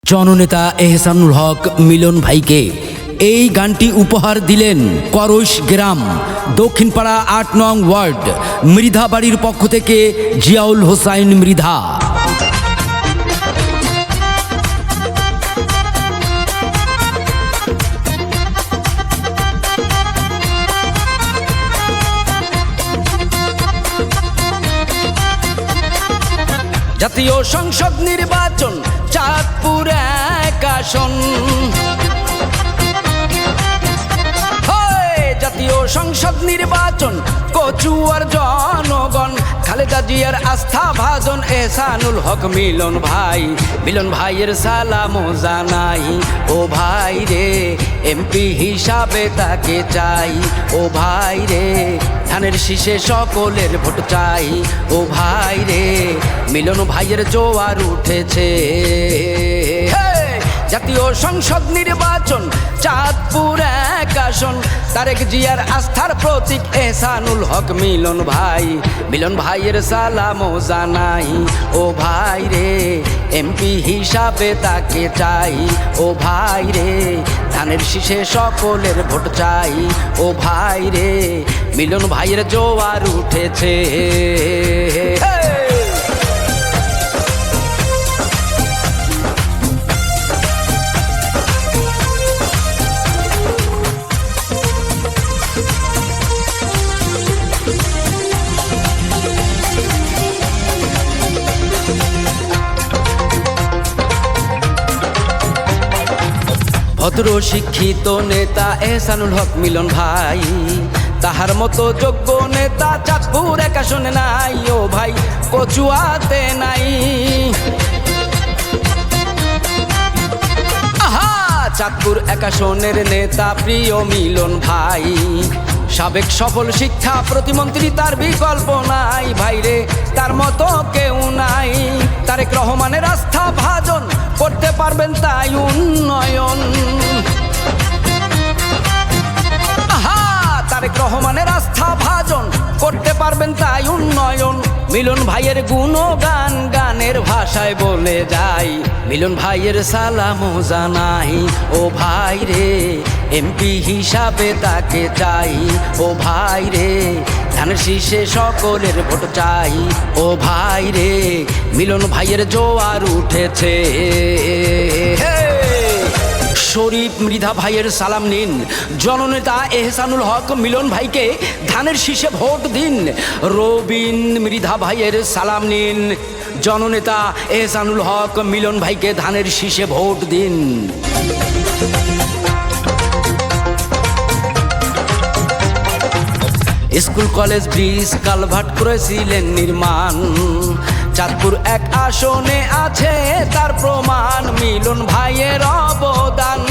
জননেতা এহসানুল হক মিলন ভাইকে এই গানটি উপহার দিলেন করইশ গ্রাম দক্ষিণপাড়া ৮ নং ওয়ার্ড মৃধা বাড়ির পক্ষ থেকে জিয়াউল হোসাইন মৃধা। জাতীয় সংসদ নির্বাচন চাঁদপুর এক আসন, জাতীয় সংসদ নির্বাচন কচুয়ার জনগণ, খালেদা জিয়ার আস্থা ভাজন এহসানুল হক মিলন ভাই। মিলন ভাইয়ের সালাম জানাই, ও ভাই রে এমপি হিসাবে তাকে চাই, ও ভাই রে ধানের শীষে সকলের ভোট চাই, ও ভাই রে মিলন ভাইয়ের জোয়ার উঠেছে। জাতীয় সংসদ নির্বাচন চাঁদপুর এক আসন, তারেক জিয়ার আস্থার প্রতীক এহসানুল হক মিলন ভাই। মিলন ভাইয়ের সালাম জানাই, ও ভাই রে এমপি হিসাবে তাকে চাই, ও ভাই রে ধানের শীষে সকলের ভোট চাই, ও ভাই রে মিলন ভাইয়ের জোয়ার উঠেছে। ভদ্র শিক্ষিত নেতা এহসানুল হক মিলন ভাই, তাহার মতো যোগ্য নেতা চাঁদপুর এক আসনে নাই, ও ভাই কচুয়াতে নাই। আহা চাঁদপুর এক আসনের নেতা প্রিয় মিলন ভাই, সাবেক সফল শিক্ষা প্রতিমন্ত্রী তার বিকল্প নাই, ভাইরে তার মতো কেউ নাই। তারেক রহমানের আস্থা ভাজন করতে পারবেন তাই উন্নয়ন। আহা তারেক রহমানের আস্থা ভাজন করতে পারবেন তাই উন্নয়ন। মিলন ভাইয়ের গুণগান গানের ভাষায় বলে যাই, মিলন ভাইয়ের সালাম জানাই, ও ভাই রে এমপি হিসাবে তাকে চাই, ও ভাই রে ধানের শীষে সকলের ভোট চাই, ও ভাই রে মিলন ভাইয়ের জোয়ার উঠেছে। শরীফ মৃধা ভাইয়ের সালাম নিন, জননেতা এহসানুল হক মিলন ভাইকে ধানের শীষে ভোট দিন। রবিন মৃধা ভাইয়ের সালাম নিন, জননেতা এহসানুল হক মিলন ভাইকে ধানের শীষে ভোট দিন। স্কুল কলেজ ব্রিজ কালভার্ট করেছিলেন নির্মাণ, চাঁদপুর এক আসনে আছে তার প্রমাণ, মিলন ভাইয়ের অবদান।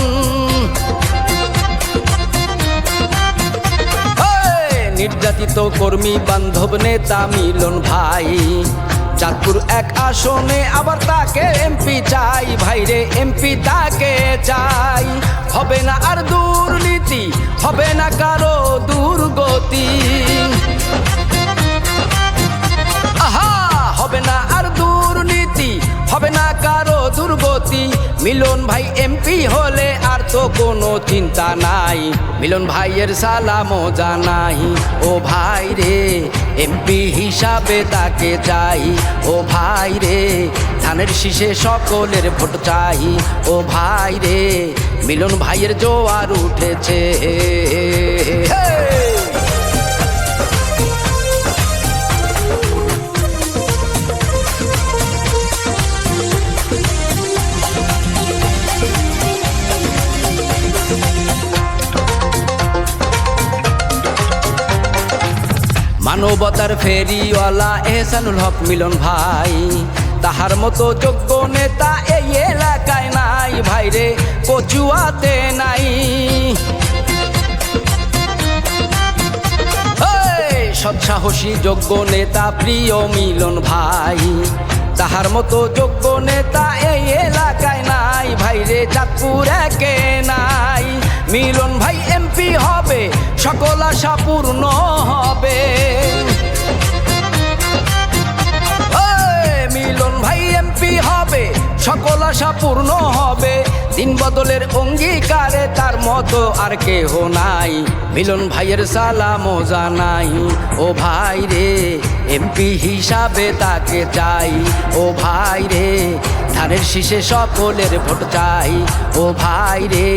নির্যাতিত কর্মী বান্ধব নেতা মিলন ভাই, চাঁদপুর এক আসনে আবার তাকে এমপি চাই, ভাইরে এমপি তাকে চাই। হবে না আর দুর্নীতি, হবে না কারো দুর্গতি, আহা হবে না আর দুর্নীতি, হবে না কারো দুর্গতি। মিলন ভাই এমপি হলে আর তো কোনো চিন্তা নাই, মিলন ভাইয়ের সালাম জানাই, ও ভাই রে এমপি হিসাবে তাকে চাই, ও ভাই রে ধানের শীষে সকলের ভোট চাই, ও ভাই রে মিলন ভাইয়ের জোয়ার উঠেছে। মানবতার ফেরিওয়ালা এহসানুল হক মিলন ভাই, তাহার মতো যোগ্য নেতা এই এলাকায় নাই, ভাইরে কচুয়াতে নাই। সৎসাহসী যোগ্য নেতা প্রিয় মিলন ভাই, তাহার মতো যোগ্য নেতা এই এলাকায় নাই, ভাইরে চাঁদপুর একে নাই। মিলন ভাই এমপি হবে সকল আশা পূর্ণ হবে, মিলন ভাই এমপি হবে সকল আশা পূর্ণ হবে দিন বদলের অঙ্গীকারে তার মতো আর কেহ নাই মিলন ভাইয়ের সালামও জানাই ও ভাই রে এমপি হিসাবে তাকে চাই ও ভাই রে ধানের শীষে সকলের ভোট চাই ও ভাই রে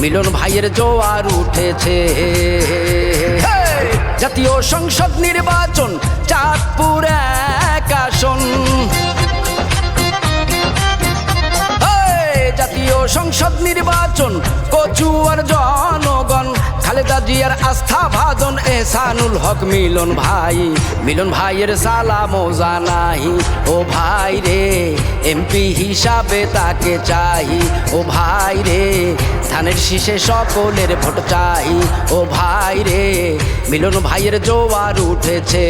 মিলন ভাইয়ের জোয়ার উঠেছে জাতীয় সংসদ নির্বাচন চাঁদপুর এক আসন জাতীয় সংসদ নির্বাচন কচুয়ার জনগণ খালেদা জিয়ার আস্থা ভাজন এহসানুল হক মিলন ভাইয়ের সালামও জানাই ও ভাই রে এমপি হিসাবে তাকে চাই ও ভাই রে ধানের শীষে সকলের ভোট চাই ও ভাই রে মিলন ভাইয়ের জোয়ার উঠেছে